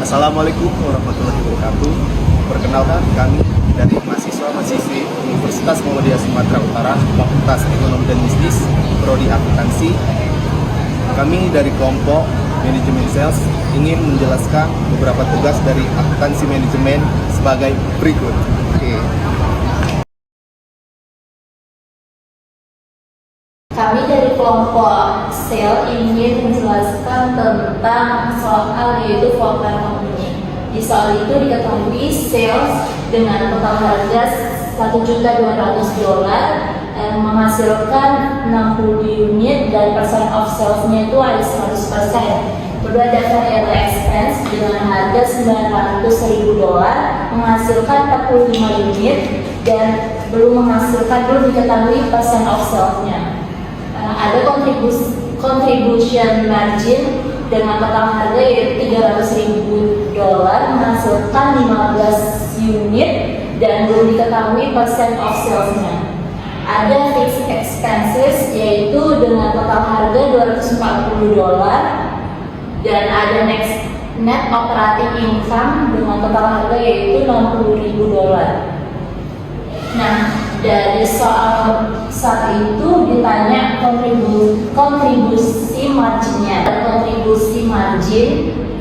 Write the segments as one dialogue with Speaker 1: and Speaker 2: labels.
Speaker 1: Assalamualaikum warahmatullahi wabarakatuh. Perkenalkan, kami dari mahasiswa-mahasiswi Universitas Muhammadiyah Sumatera Utara, Fakultas Ekonomi dan Bisnis, Prodi Akuntansi. Kami dari kelompok Manajemen Sales ingin menjelaskan beberapa tugas dari akuntansi manajemen sebagai berikut.
Speaker 2: Kami dari kelompok sales ingin menjelaskan tentang soal yaitu forecast company. Di soal itu diketahui sales dengan total harga $1.200.000 menghasilkan 60 unit dan persen of sales-nya itu ada 100%. Kedua ada variable expense dengan harga $900.000 menghasilkan 45 unit dan belum diketahui persen of sales-nya. Ada contribution margin dengan total harga yaitu $300.000 menghasilkan 15 unit dan belum diketahui persen of sales-nya. Ada fixed expenses yaitu dengan total harga $240 dan ada net operating income dengan total harga yaitu $60.000. Nah, dari soal saat itu ditanya kontribusi marginnya. Kontribusi margin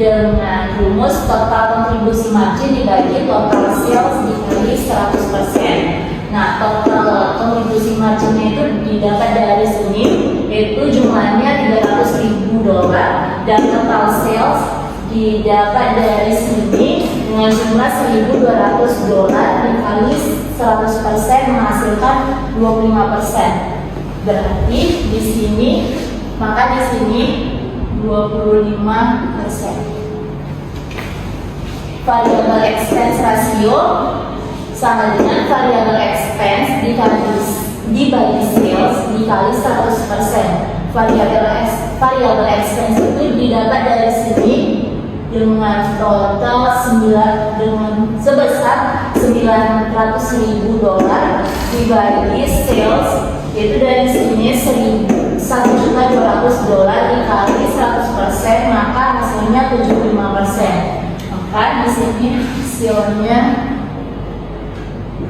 Speaker 2: dengan rumus total kontribusi margin dibagi total sales dikali 100%. Nah, total kontribusi marginnya itu didapat dari sini, yaitu jumlahnya $300.000 dan total sales didapat dari sini dengan jumlah $1.200 dikali 100% menghasilkan 25%. Berarti di sini 25%. Variable expense ratio sama dengan variable expense dibagi sales dikali 100%. Variable expense itu didapat dari sini dengan total sebesar $900.000 dibagi sales, yaitu dari sini $1.200.000 dikali 100%, maka hasilnya 75%. Maka di sini hasilnya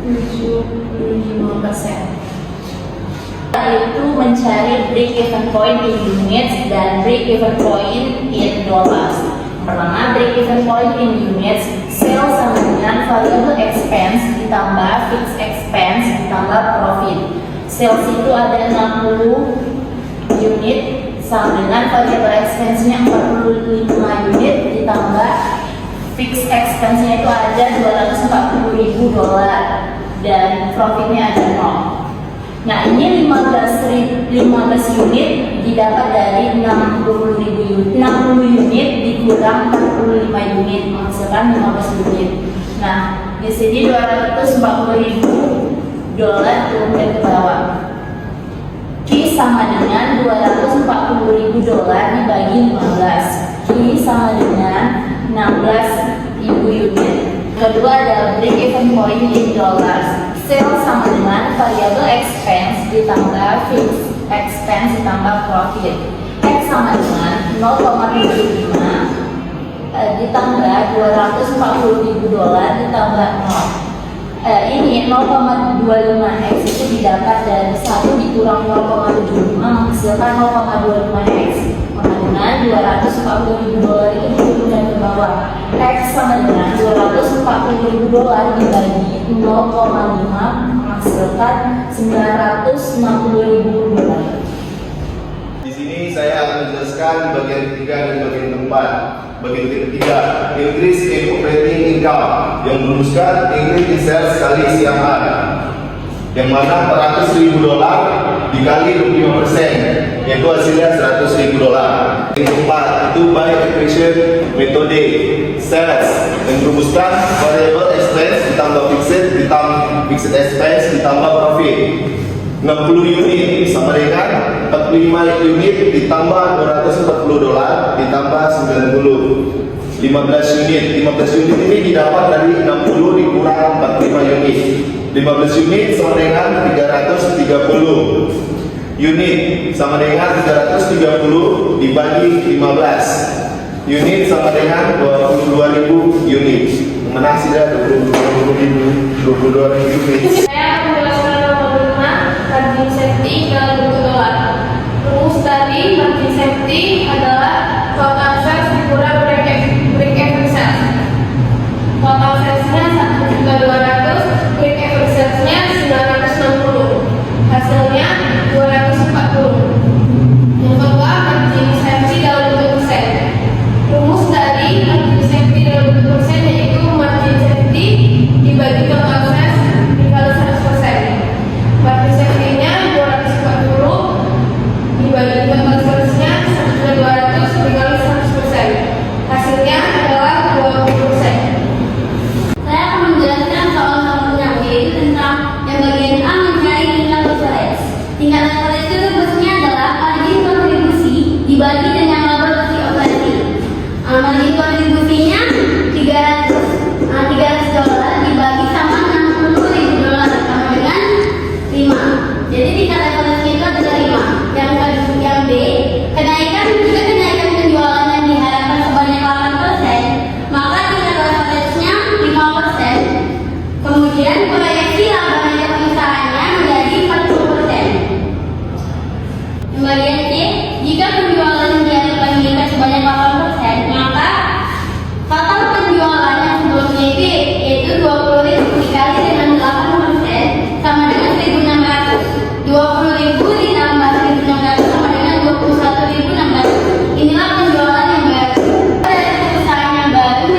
Speaker 2: 75%. Itu mencari break even point in units dan break even point in dollars. Pertama, break even point in units, sales sama dengan variable expense ditambah fixed expense ditambah profit. Sales itu ada 60 unit sama dengan variable expense-nya 45 unit ditambah fixed expense-nya itu ada $240.000 dan profitnya ada 0. Nah, ini 15 unit didapat dari 60 unit dikurang 45 unit menghasilkan 15 unit. Nah, di sini $240.000 turun ke bawah. Q sama dengan $240.000 dibagi 15. Q sama dengan 16.000 unit. Kedua ada break even point in dollars. Sales sama dengan variable expense ditambah fixed expense ditambah profit. X sama dengan 0,75 ditambah $240.000 ditambah 0. Ini 0,25x itu didapat dari 1 dikurang 0,75 menghasilkan 0,25x. Maka dengan $240.000 itu diturunkan ke bawah. X sama dengan $240.000 dibagi 0,5 menghasilkan $960.000.
Speaker 1: Di sini saya akan menjelaskan bagian ketiga dan bagian keempat. Bagian ketiga, increase in operating income, yang merumuskan increase in sales kali CMR, yang mana $100.000 dikali 25%, yaitu hasilnya $100.000. Yang keempat itu by equation metode sales, yang merumuskan variable expense ditambah fixed expense ditambah profit. 60 unit sama dengan 45 unit ditambah $240 ditambah 90. 15 unit ini didapat dari 60 dikurang 45 unit. 15 unit sama dengan 330 unit sama dengan 330 dibagi 15. unit sama dengan 22.000 unit. Mana sih dah 22.000 unit?
Speaker 2: Saya akan menjelaskan bagaimana margin safety dalam bentuk dolar. Rumus dari margin safety adalah total sales dikurang break even sales. Total salesnya 1.200.000, break even salesnya 960, hasilnya 240. Yang kedua, margin safety dalam bentuk persen. Rumus dari margin safety dalam bentuk persen yaitu margin safety dibagi total sales dikali 100%. Margin safety-nya 240 dibagi total salesnya 1.200 dikali 100%. Hasilnya adalah 20%.
Speaker 3: Saya akan menjelaskan soal satunya, yaitu tentang yang bagian A mencari tingkat leverage. Tingkat leverage itu rumusnya adalah margin kontribusi dibagi dengan laba bersih operating. Margin kontribusinya $300 dibagi sama $60.000 sama dengan 5. Jadi tingkat leverage itu adalah 5. Yang B, kenaikan penjualan yang diharapkan sebanyak 8%, maka tingkat leverage-nya 5%. Kemudian proyeksi laba neta perusahaannya menjadi 40%. Yang bagian C, jika penjualan yang diharapkan meningkat sebanyak 8%, maka total penjualan yang sebelumnya itu yaitu 20.000 dikali dengan 8% sama dengan 1.600. 20.000 ditambah 1.600 sama dengan 21.600. Inilah penjualan yang baru. Dari perusahaan yang baru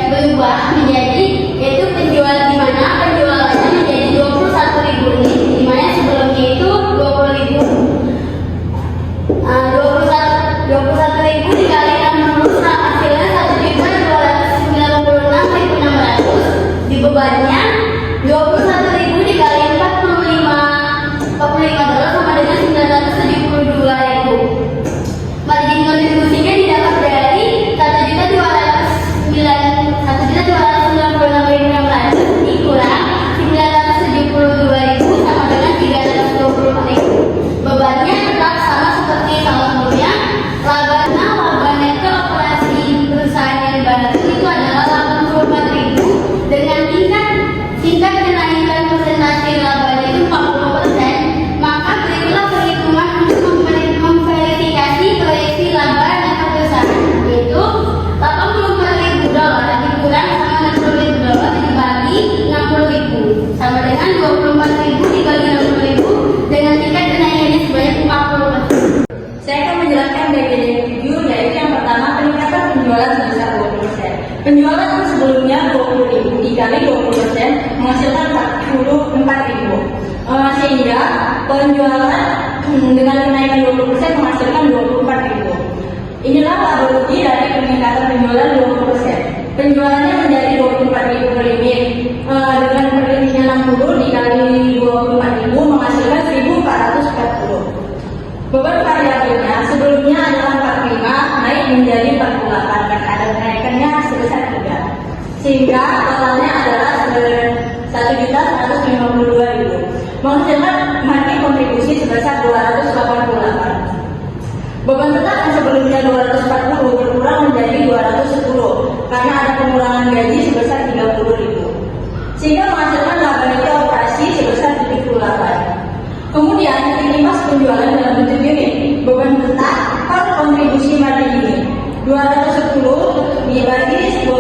Speaker 3: berubah menjadi yaitu penjualan di mana penjualannya menjadi 21.000 unit, di mana sebelumnya itu 20.000. 21.000 dikali 60 hasilnya 1.296.600. Di bebannya 21.000 dikali 45 sama dengan 972.000. Margin kontribusinya didapat dari 1.296.600 dikurang 972.000 sama dengan 324.000. Bebannya tetap sama seperti tahun sebelumnya. Laba neto operasi perusahaan yang baru itu adalah 84.000 dengan tingkat kenaikan persentase labanya itu 40%. Maka berilah perhitungan untuk memverifikasi proyeksi laba neto perusahaan, yaitu $84.000 dikurang sama $60.000 dibagi 60.000 sama dengan 24.000 dibagi 60.000 dengan tingkat kenaikannya sebanyak 40%.
Speaker 2: Saya akan menjelaskan bagian yang tujuh, yaitu yang pertama peningkatan penjualan sebesar 20%. Penjualan yang sebelumnya 20.000 dikali 20% menghasilkan 44.000. Sehingga penjualan dengan kenaikan 20% menghasilkan 24.000. Inilah laba rugi dari peningkatan penjualan 20%. Penjualannya menjadi 24.000 per unit. Dengan per unitnya 60 dikali 24.000 menghasilkan 1.440. Beban variabelnya sebelumnya adalah 45, naik menjadi 48 dan ada kenaikannya sebesar 3. Sehingga totalnya adalah 1.152.000. Menghasilkan margin kontribusi sebesar 288. Beban tetap yang sebelumnya 240 berkurang menjadi 210 karena ada pengurangan gaji sebesar 30.000. Sehingga menghasilkan laba neto operasi sebesar 78. Kemudian titik penjualan dalam bentuk unit. Beban tetap per kontribusi margin unit 210 dibagi 12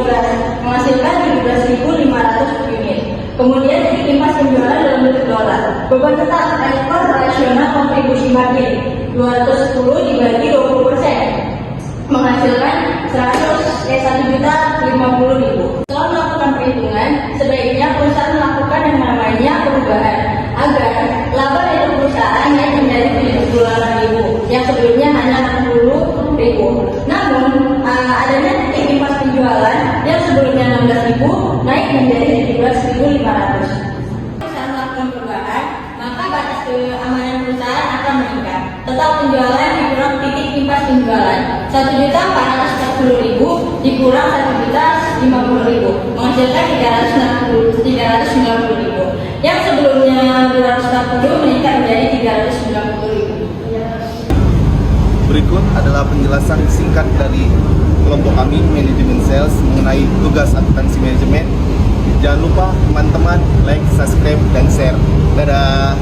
Speaker 2: menghasilkan 17.500 unit. Kemudian titik penjualan dalam bentuk dolar. Beban tetap ekspor rasional kontribusi margin 210 dibagi 20% menghasilkan 1.050.000. Setelah melakukan perhitungan, sebaiknya perusahaan melakukan yang namanya perubahan agar laba neto perusahaan naik menjadi 78.000 yang sebelumnya hanya 60.000. Namun adanya titik impas penjualan yang sebelumnya 16.000 naik menjadi 17.500. Saat melakukan perubahan, maka batas keamanan perusahaan akan meningkat. Total penjualan dikurang titik impas penjualan 1.440.000 dikurang 1.050.000 menghasilkan 390.000 yang sebelumnya 240 meningkat menjadi 390.000.
Speaker 1: berikut adalah penjelasan singkat dari kelompok kami, manajemen sales, mengenai tugas akuntansi manajemen. Jangan lupa teman-teman like, subscribe, dan share. Dadah!